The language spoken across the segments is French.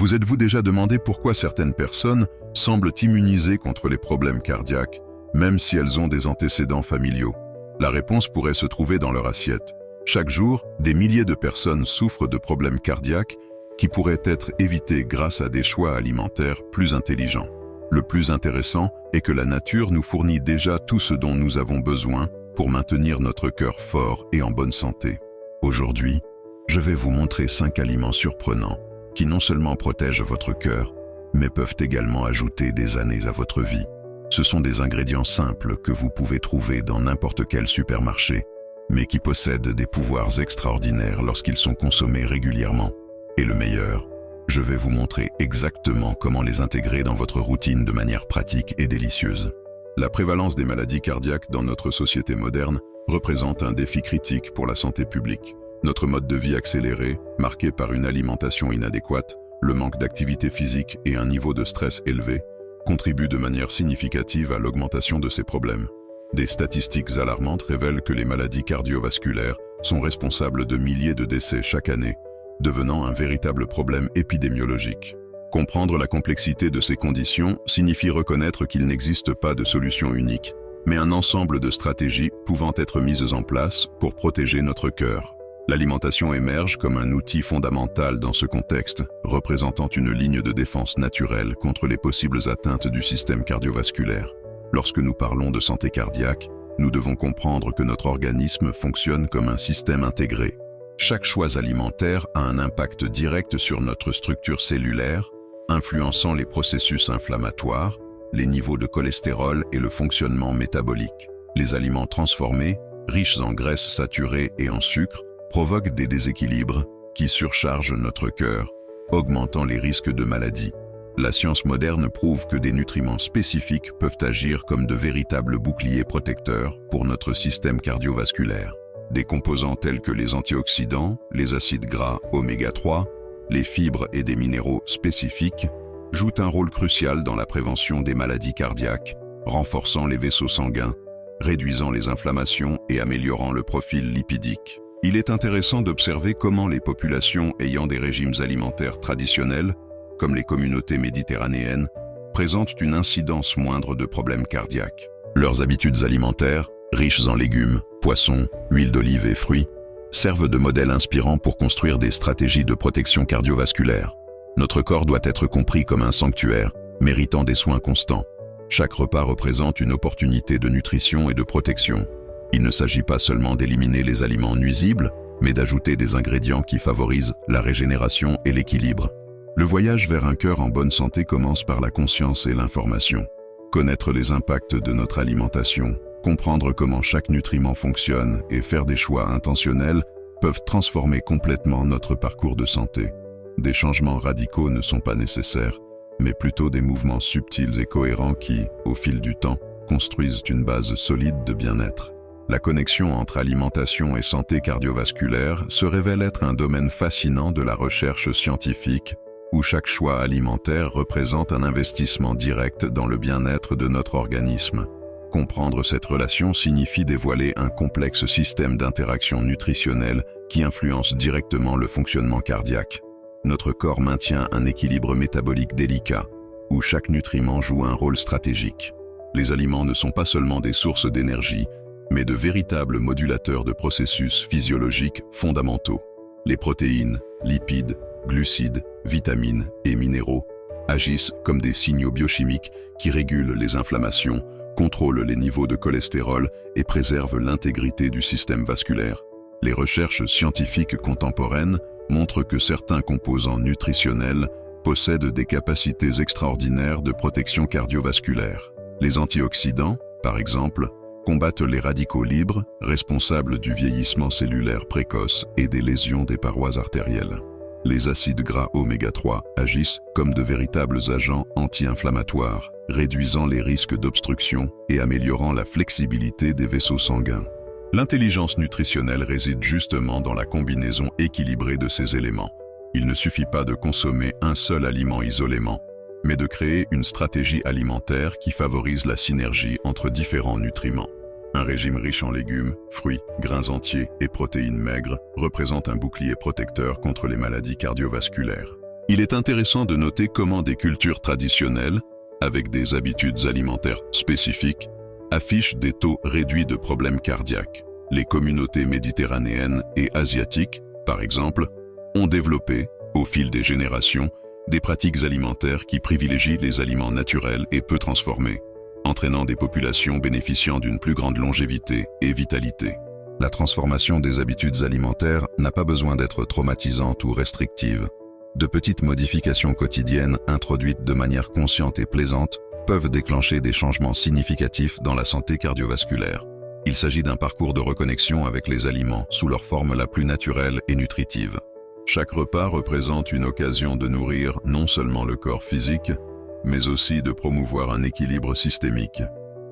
Vous êtes-vous déjà demandé pourquoi certaines personnes semblent immunisées contre les problèmes cardiaques, même si elles ont des antécédents familiaux? La réponse pourrait se trouver dans leur assiette. Chaque jour, des milliers de personnes souffrent de problèmes cardiaques qui pourraient être évités grâce à des choix alimentaires plus intelligents. Le plus intéressant est que la nature nous fournit déjà tout ce dont nous avons besoin pour maintenir notre cœur fort et en bonne santé. Aujourd'hui, je vais vous montrer 5 aliments surprenants qui non seulement protègent votre cœur, mais peuvent également ajouter des années à votre vie. Ce sont des ingrédients simples que vous pouvez trouver dans n'importe quel supermarché, mais qui possèdent des pouvoirs extraordinaires lorsqu'ils sont consommés régulièrement. Et le meilleur, je vais vous montrer exactement comment les intégrer dans votre routine de manière pratique et délicieuse. La prévalence des maladies cardiaques dans notre société moderne représente un défi critique pour la santé publique. Notre mode de vie accéléré, marqué par une alimentation inadéquate, le manque d'activité physique et un niveau de stress élevé, contribue de manière significative à l'augmentation de ces problèmes. Des statistiques alarmantes révèlent que les maladies cardiovasculaires sont responsables de milliers de décès chaque année, devenant un véritable problème épidémiologique. Comprendre la complexité de ces conditions signifie reconnaître qu'il n'existe pas de solution unique, mais un ensemble de stratégies pouvant être mises en place pour protéger notre cœur. L'alimentation émerge comme un outil fondamental dans ce contexte, représentant une ligne de défense naturelle contre les possibles atteintes du système cardiovasculaire. Lorsque nous parlons de santé cardiaque, nous devons comprendre que notre organisme fonctionne comme un système intégré. Chaque choix alimentaire a un impact direct sur notre structure cellulaire, influençant les processus inflammatoires, les niveaux de cholestérol et le fonctionnement métabolique. Les aliments transformés, riches en graisses saturées et en sucre, provoquent des déséquilibres qui surchargent notre cœur, augmentant les risques de maladies. La science moderne prouve que des nutriments spécifiques peuvent agir comme de véritables boucliers protecteurs pour notre système cardiovasculaire. Des composants tels que les antioxydants, les acides gras oméga 3, les fibres et des minéraux spécifiques jouent un rôle crucial dans la prévention des maladies cardiaques, renforçant les vaisseaux sanguins, réduisant les inflammations et améliorant le profil lipidique. Il est intéressant d'observer comment les populations ayant des régimes alimentaires traditionnels, comme les communautés méditerranéennes, présentent une incidence moindre de problèmes cardiaques. Leurs habitudes alimentaires, riches en légumes, poissons, huile d'olive et fruits, servent de modèle inspirant pour construire des stratégies de protection cardiovasculaire. Notre corps doit être compris comme un sanctuaire, méritant des soins constants. Chaque repas représente une opportunité de nutrition et de protection. Il ne s'agit pas seulement d'éliminer les aliments nuisibles, mais d'ajouter des ingrédients qui favorisent la régénération et l'équilibre. Le voyage vers un cœur en bonne santé commence par la conscience et l'information. Connaître les impacts de notre alimentation, comprendre comment chaque nutriment fonctionne et faire des choix intentionnels peuvent transformer complètement notre parcours de santé. Des changements radicaux ne sont pas nécessaires, mais plutôt des mouvements subtils et cohérents qui, au fil du temps, construisent une base solide de bien-être. La connexion entre alimentation et santé cardiovasculaire se révèle être un domaine fascinant de la recherche scientifique, où chaque choix alimentaire représente un investissement direct dans le bien-être de notre organisme. Comprendre cette relation signifie dévoiler un complexe système d'interaction nutritionnelle qui influence directement le fonctionnement cardiaque. Notre corps maintient un équilibre métabolique délicat, où chaque nutriment joue un rôle stratégique. Les aliments ne sont pas seulement des sources d'énergie, mais de véritables modulateurs de processus physiologiques fondamentaux. Les protéines, lipides, glucides, vitamines et minéraux agissent comme des signaux biochimiques qui régulent les inflammations, contrôlent les niveaux de cholestérol et préservent l'intégrité du système vasculaire. Les recherches scientifiques contemporaines montrent que certains composants nutritionnels possèdent des capacités extraordinaires de protection cardiovasculaire. Les antioxydants, par exemple, combattent les radicaux libres, responsables du vieillissement cellulaire précoce et des lésions des parois artérielles. Les acides gras oméga 3 agissent comme de véritables agents anti-inflammatoires, réduisant les risques d'obstruction et améliorant la flexibilité des vaisseaux sanguins. L'intelligence nutritionnelle réside justement dans la combinaison équilibrée de ces éléments. Il ne suffit pas de consommer un seul aliment isolément, mais de créer une stratégie alimentaire qui favorise la synergie entre différents nutriments. Un régime riche en légumes, fruits, grains entiers et protéines maigres représente un bouclier protecteur contre les maladies cardiovasculaires. Il est intéressant de noter comment des cultures traditionnelles, avec des habitudes alimentaires spécifiques, affichent des taux réduits de problèmes cardiaques. Les communautés méditerranéennes et asiatiques, par exemple, ont développé, au fil des générations, des pratiques alimentaires qui privilégient les aliments naturels et peu transformés, entraînant des populations bénéficiant d'une plus grande longévité et vitalité. La transformation des habitudes alimentaires n'a pas besoin d'être traumatisante ou restrictive. De petites modifications quotidiennes introduites de manière consciente et plaisante peuvent déclencher des changements significatifs dans la santé cardiovasculaire. Il s'agit d'un parcours de reconnexion avec les aliments sous leur forme la plus naturelle et nutritive. Chaque repas représente une occasion de nourrir non seulement le corps physique, mais aussi de promouvoir un équilibre systémique.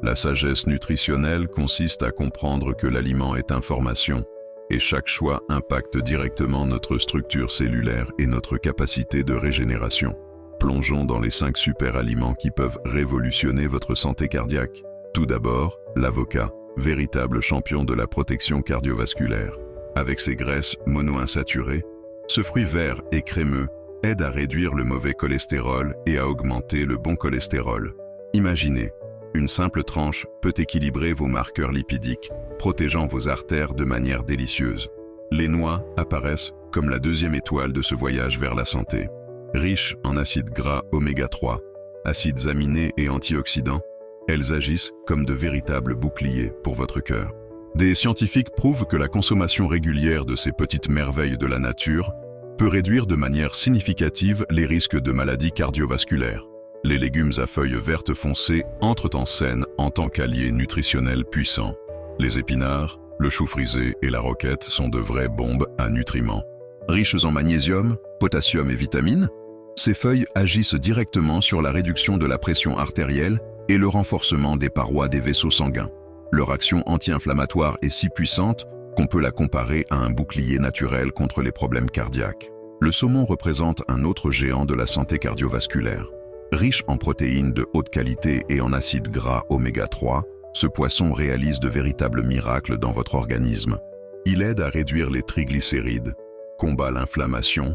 La sagesse nutritionnelle consiste à comprendre que l'aliment est information, et chaque choix impacte directement notre structure cellulaire et notre capacité de régénération. Plongeons dans les 5 super-aliments qui peuvent révolutionner votre santé cardiaque. Tout d'abord, l'avocat, véritable champion de la protection cardiovasculaire. Avec ses graisses monoinsaturées, ce fruit vert et crémeux aide à réduire le mauvais cholestérol et à augmenter le bon cholestérol. Imaginez, une simple tranche peut équilibrer vos marqueurs lipidiques, protégeant vos artères de manière délicieuse. Les noix apparaissent comme la deuxième étoile de ce voyage vers la santé. Riches en acides gras oméga 3, acides aminés et antioxydants, elles agissent comme de véritables boucliers pour votre cœur. Des scientifiques prouvent que la consommation régulière de ces petites merveilles de la nature peut réduire de manière significative les risques de maladies cardiovasculaires. Les légumes à feuilles vertes foncées entrent en scène en tant qu'alliés nutritionnels puissants. Les épinards, le chou frisé et la roquette sont de vraies bombes à nutriments. Riches en magnésium, potassium et vitamines, ces feuilles agissent directement sur la réduction de la pression artérielle et le renforcement des parois des vaisseaux sanguins. Leur action anti-inflammatoire est si puissante qu'on peut la comparer à un bouclier naturel contre les problèmes cardiaques. Le saumon représente un autre géant de la santé cardiovasculaire. Riche en protéines de haute qualité et en acides gras oméga 3, ce poisson réalise de véritables miracles dans votre organisme. Il aide à réduire les triglycérides, combat l'inflammation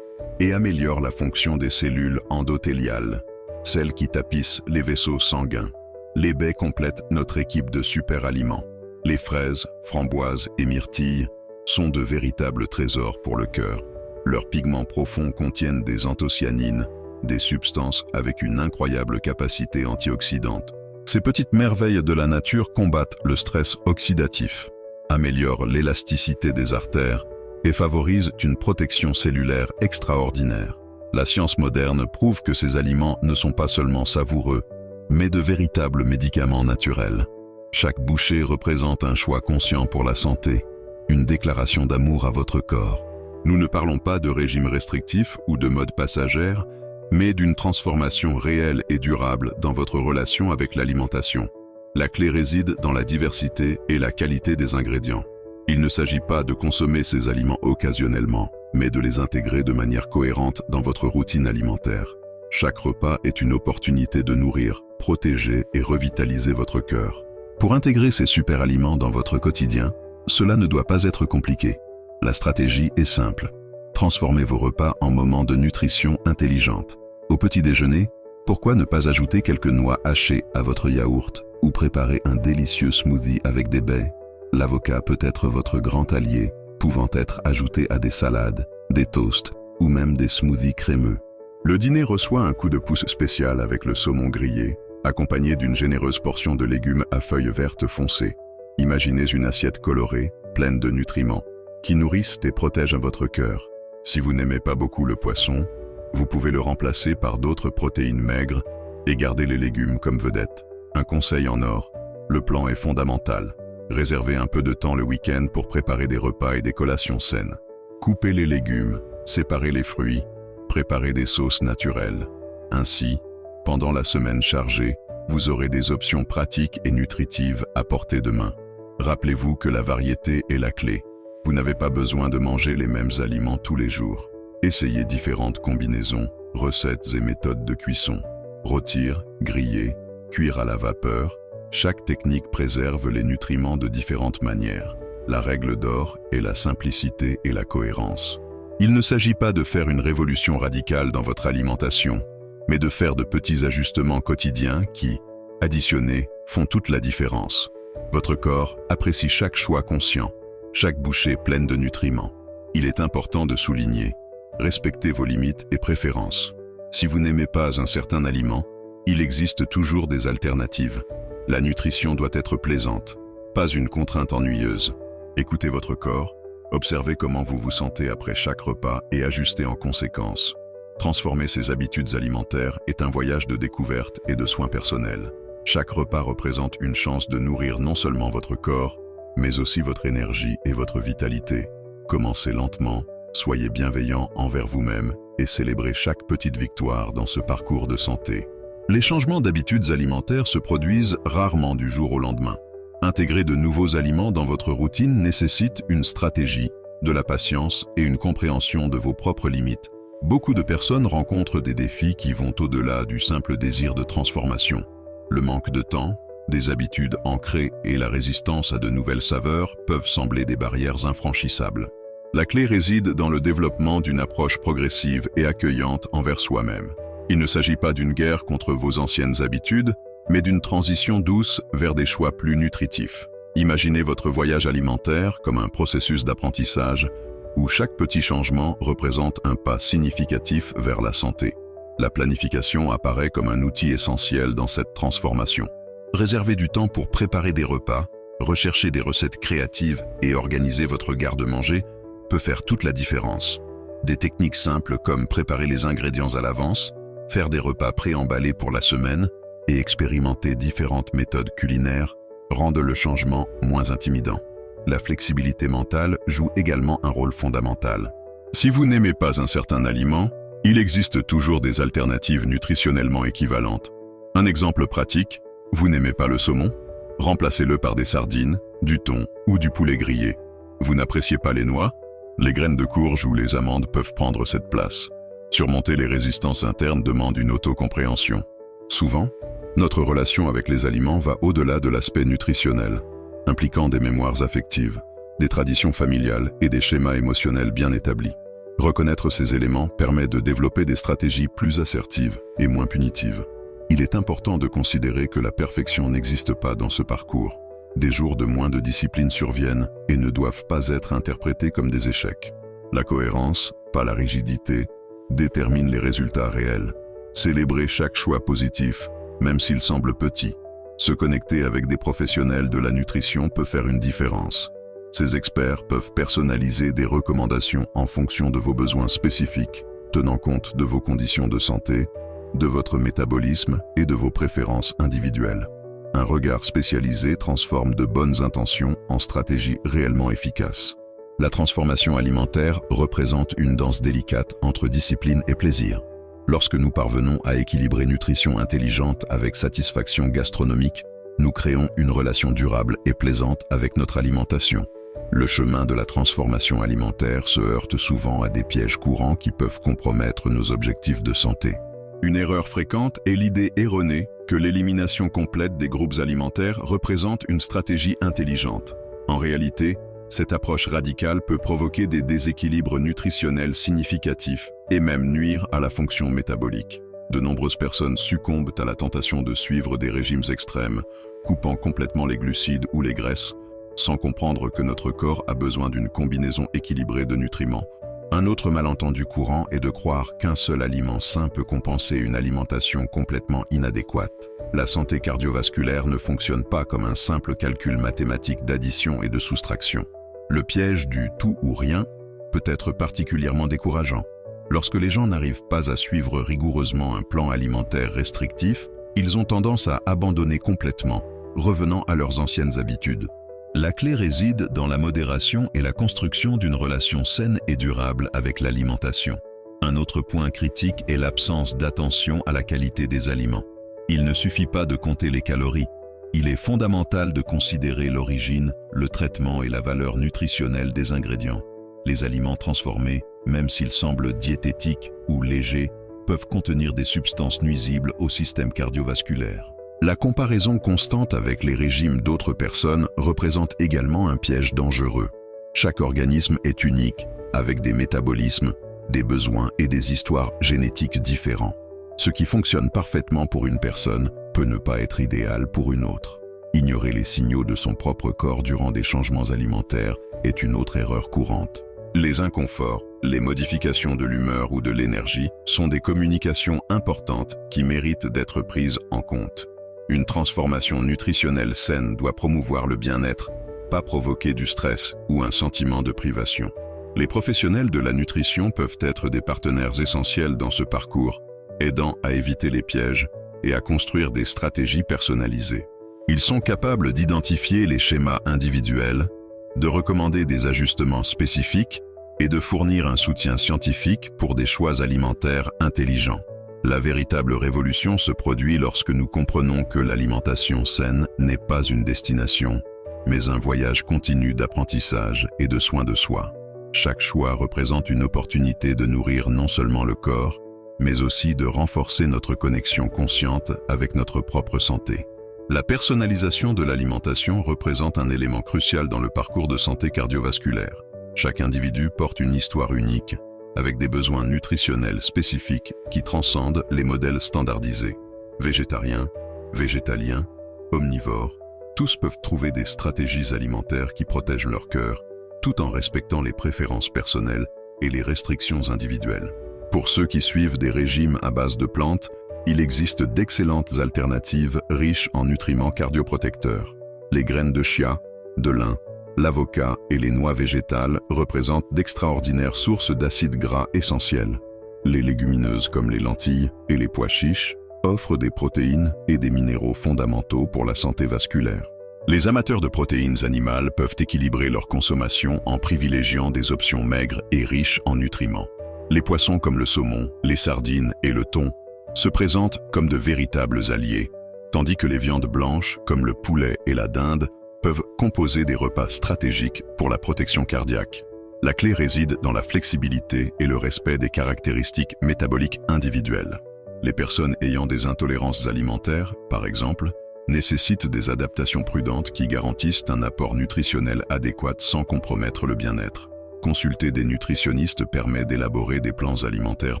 et améliore la fonction des cellules endothéliales, celles qui tapissent les vaisseaux sanguins. Les baies complètent notre équipe de super-aliments. Les fraises, framboises et myrtilles sont de véritables trésors pour le cœur. Leurs pigments profonds contiennent des anthocyanines, des substances avec une incroyable capacité antioxydante. Ces petites merveilles de la nature combattent le stress oxydatif, améliorent l'élasticité des artères et favorisent une protection cellulaire extraordinaire. La science moderne prouve que ces aliments ne sont pas seulement savoureux, mais de véritables médicaments naturels. Chaque bouchée représente un choix conscient pour la santé, une déclaration d'amour à votre corps. Nous ne parlons pas de régime restrictif ou de mode passagère, mais d'une transformation réelle et durable dans votre relation avec l'alimentation. La clé réside dans la diversité et la qualité des ingrédients. Il ne s'agit pas de consommer ces aliments occasionnellement, mais de les intégrer de manière cohérente dans votre routine alimentaire. Chaque repas est une opportunité de nourrir, protéger et revitaliser votre cœur. Pour intégrer ces super aliments dans votre quotidien, cela ne doit pas être compliqué. La stratégie est simple. Transformez vos repas en moments de nutrition intelligente. Au petit déjeuner, pourquoi ne pas ajouter quelques noix hachées à votre yaourt ou préparer un délicieux smoothie avec des baies? L'avocat peut être votre grand allié, pouvant être ajouté à des salades, des toasts ou même des smoothies crémeux. Le dîner reçoit un coup de pouce spécial avec le saumon grillé, accompagné d'une généreuse portion de légumes à feuilles vertes foncées. Imaginez une assiette colorée, pleine de nutriments, qui nourrissent et protègent votre cœur. Si vous n'aimez pas beaucoup le poisson, vous pouvez le remplacer par d'autres protéines maigres et garder les légumes comme vedette. Un conseil en or, le plan est fondamental. Réservez un peu de temps le week-end pour préparer des repas et des collations saines. Coupez les légumes, séparez les fruits, préparez des sauces naturelles. Ainsi, pendant la semaine chargée, vous aurez des options pratiques et nutritives à portée de main. Rappelez-vous que la variété est la clé. Vous n'avez pas besoin de manger les mêmes aliments tous les jours. Essayez différentes combinaisons, recettes et méthodes de cuisson. Rôtir, griller, cuire à la vapeur, chaque technique préserve les nutriments de différentes manières. La règle d'or est la simplicité et la cohérence. Il ne s'agit pas de faire une révolution radicale dans votre alimentation, mais de faire de petits ajustements quotidiens qui, additionnés, font toute la différence. Votre corps apprécie chaque choix conscient, chaque bouchée pleine de nutriments. Il est important de souligner, respectez vos limites et préférences. Si vous n'aimez pas un certain aliment, il existe toujours des alternatives. La nutrition doit être plaisante, pas une contrainte ennuyeuse. Écoutez votre corps, observez comment vous vous sentez après chaque repas et ajustez en conséquence. Transformer ses habitudes alimentaires est un voyage de découverte et de soins personnels. Chaque repas représente une chance de nourrir non seulement votre corps, mais aussi votre énergie et votre vitalité. Commencez lentement, soyez bienveillant envers vous-même et célébrez chaque petite victoire dans ce parcours de santé. Les changements d'habitudes alimentaires se produisent rarement du jour au lendemain. Intégrer de nouveaux aliments dans votre routine nécessite une stratégie, de la patience et une compréhension de vos propres limites. Beaucoup de personnes rencontrent des défis qui vont au-delà du simple désir de transformation. Le manque de temps, des habitudes ancrées et la résistance à de nouvelles saveurs peuvent sembler des barrières infranchissables. La clé réside dans le développement d'une approche progressive et accueillante envers soi-même. Il ne s'agit pas d'une guerre contre vos anciennes habitudes, mais d'une transition douce vers des choix plus nutritifs. Imaginez votre voyage alimentaire comme un processus d'apprentissage où chaque petit changement représente un pas significatif vers la santé. La planification apparaît comme un outil essentiel dans cette transformation. Réservez du temps pour préparer des repas, rechercher des recettes créatives et organiser votre garde-manger peut faire toute la différence. Des techniques simples comme préparer les ingrédients à l'avance, faire des repas pré-emballés pour la semaine et expérimenter différentes méthodes culinaires rendent le changement moins intimidant. La flexibilité mentale joue également un rôle fondamental. Si vous n'aimez pas un certain aliment, il existe toujours des alternatives nutritionnellement équivalentes. Un exemple pratique, vous n'aimez pas le saumon? Remplacez-le par des sardines, du thon ou du poulet grillé. Vous n'appréciez pas les noix? Les graines de courge ou les amandes peuvent prendre cette place. Surmonter les résistances internes demande une autocompréhension. Souvent, notre relation avec les aliments va au-delà de l'aspect nutritionnel, impliquant des mémoires affectives, des traditions familiales et des schémas émotionnels bien établis. Reconnaître ces éléments permet de développer des stratégies plus assertives et moins punitives. Il est important de considérer que la perfection n'existe pas dans ce parcours. Des jours de moins de discipline surviennent et ne doivent pas être interprétés comme des échecs. La cohérence, pas la rigidité, détermine les résultats réels. Célébrer chaque choix positif, même s'il semble petit. Se connecter avec des professionnels de la nutrition peut faire une différence. Ces experts peuvent personnaliser des recommandations en fonction de vos besoins spécifiques, tenant compte de vos conditions de santé, de votre métabolisme et de vos préférences individuelles. Un regard spécialisé transforme de bonnes intentions en stratégies réellement efficaces. La transformation alimentaire représente une danse délicate entre discipline et plaisir. Lorsque nous parvenons à équilibrer nutrition intelligente avec satisfaction gastronomique, nous créons une relation durable et plaisante avec notre alimentation. Le chemin de la transformation alimentaire se heurte souvent à des pièges courants qui peuvent compromettre nos objectifs de santé. Une erreur fréquente est l'idée erronée que l'élimination complète des groupes alimentaires représente une stratégie intelligente. En réalité, cette approche radicale peut provoquer des déséquilibres nutritionnels significatifs et même nuire à la fonction métabolique. De nombreuses personnes succombent à la tentation de suivre des régimes extrêmes, coupant complètement les glucides ou les graisses, sans comprendre que notre corps a besoin d'une combinaison équilibrée de nutriments. Un autre malentendu courant est de croire qu'un seul aliment sain peut compenser une alimentation complètement inadéquate. La santé cardiovasculaire ne fonctionne pas comme un simple calcul mathématique d'addition et de soustraction. Le piège du tout ou rien peut être particulièrement décourageant. Lorsque les gens n'arrivent pas à suivre rigoureusement un plan alimentaire restrictif, ils ont tendance à abandonner complètement, revenant à leurs anciennes habitudes. La clé réside dans la modération et la construction d'une relation saine et durable avec l'alimentation. Un autre point critique est l'absence d'attention à la qualité des aliments. Il ne suffit pas de compter les calories. Il est fondamental de considérer l'origine, le traitement et la valeur nutritionnelle des ingrédients. Les aliments transformés, même s'ils semblent diététiques ou légers, peuvent contenir des substances nuisibles au système cardiovasculaire. La comparaison constante avec les régimes d'autres personnes représente également un piège dangereux. Chaque organisme est unique, avec des métabolismes, des besoins et des histoires génétiques différents. Ce qui fonctionne parfaitement pour une personne peut ne pas être idéal pour une autre. Ignorer les signaux de son propre corps durant des changements alimentaires est une autre erreur courante. Les inconforts, les modifications de l'humeur ou de l'énergie sont des communications importantes qui méritent d'être prises en compte. Une transformation nutritionnelle saine doit promouvoir le bien-être, pas provoquer du stress ou un sentiment de privation. Les professionnels de la nutrition peuvent être des partenaires essentiels dans ce parcours, aidant à éviter les pièges et à construire des stratégies personnalisées. Ils sont capables d'identifier les schémas individuels, de recommander des ajustements spécifiques et de fournir un soutien scientifique pour des choix alimentaires intelligents. La véritable révolution se produit lorsque nous comprenons que l'alimentation saine n'est pas une destination, mais un voyage continu d'apprentissage et de soin de soi. Chaque choix représente une opportunité de nourrir non seulement le corps, mais aussi de renforcer notre connexion consciente avec notre propre santé. La personnalisation de l'alimentation représente un élément crucial dans le parcours de santé cardiovasculaire. Chaque individu porte une histoire unique, avec des besoins nutritionnels spécifiques qui transcendent les modèles standardisés. Végétariens, végétaliens, omnivores, tous peuvent trouver des stratégies alimentaires qui protègent leur cœur, tout en respectant les préférences personnelles et les restrictions individuelles. Pour ceux qui suivent des régimes à base de plantes, il existe d'excellentes alternatives riches en nutriments cardioprotecteurs. Les graines de chia, de lin, l'avocat et les noix végétales représentent d'extraordinaires sources d'acides gras essentiels. Les légumineuses comme les lentilles et les pois chiches offrent des protéines et des minéraux fondamentaux pour la santé vasculaire. Les amateurs de protéines animales peuvent équilibrer leur consommation en privilégiant des options maigres et riches en nutriments. Les poissons comme le saumon, les sardines et le thon se présentent comme de véritables alliés, tandis que les viandes blanches, comme le poulet et la dinde, peuvent composer des repas stratégiques pour la protection cardiaque. La clé réside dans la flexibilité et le respect des caractéristiques métaboliques individuelles. Les personnes ayant des intolérances alimentaires, par exemple, nécessitent des adaptations prudentes qui garantissent un apport nutritionnel adéquat sans compromettre le bien-être. Consulter des nutritionnistes permet d'élaborer des plans alimentaires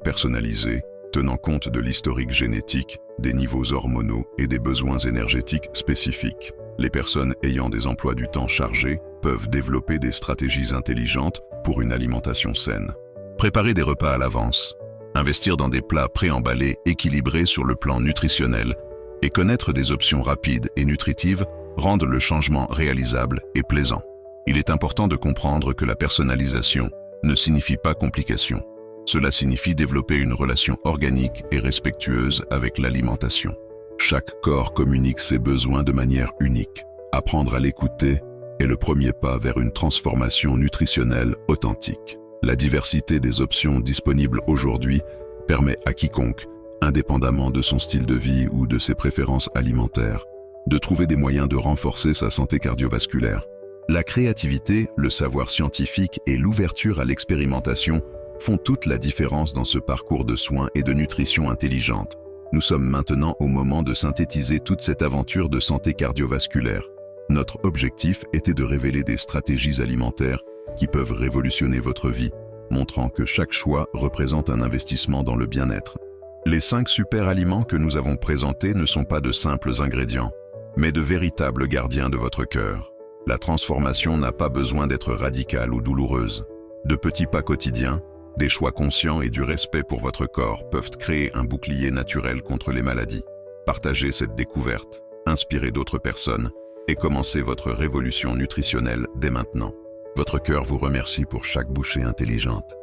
personnalisés, tenant compte de l'historique génétique, des niveaux hormonaux et des besoins énergétiques spécifiques. Les personnes ayant des emplois du temps chargés peuvent développer des stratégies intelligentes pour une alimentation saine. Préparer des repas à l'avance, investir dans des plats préemballés équilibrés sur le plan nutritionnel et connaître des options rapides et nutritives rendent le changement réalisable et plaisant. Il est important de comprendre que la personnalisation ne signifie pas complication. Cela signifie développer une relation organique et respectueuse avec l'alimentation. Chaque corps communique ses besoins de manière unique. Apprendre à l'écouter est le premier pas vers une transformation nutritionnelle authentique. La diversité des options disponibles aujourd'hui permet à quiconque, indépendamment de son style de vie ou de ses préférences alimentaires, de trouver des moyens de renforcer sa santé cardiovasculaire. La créativité, le savoir scientifique et l'ouverture à l'expérimentation font toute la différence dans ce parcours de soins et de nutrition intelligente. Nous sommes maintenant au moment de synthétiser toute cette aventure de santé cardiovasculaire. Notre objectif était de révéler des stratégies alimentaires qui peuvent révolutionner votre vie, montrant que chaque choix représente un investissement dans le bien-être. Les 5 super aliments que nous avons présentés ne sont pas de simples ingrédients, mais de véritables gardiens de votre cœur. La transformation n'a pas besoin d'être radicale ou douloureuse. De petits pas quotidiens, des choix conscients et du respect pour votre corps peuvent créer un bouclier naturel contre les maladies. Partagez cette découverte, inspirez d'autres personnes et commencez votre révolution nutritionnelle dès maintenant. Votre cœur vous remercie pour chaque bouchée intelligente.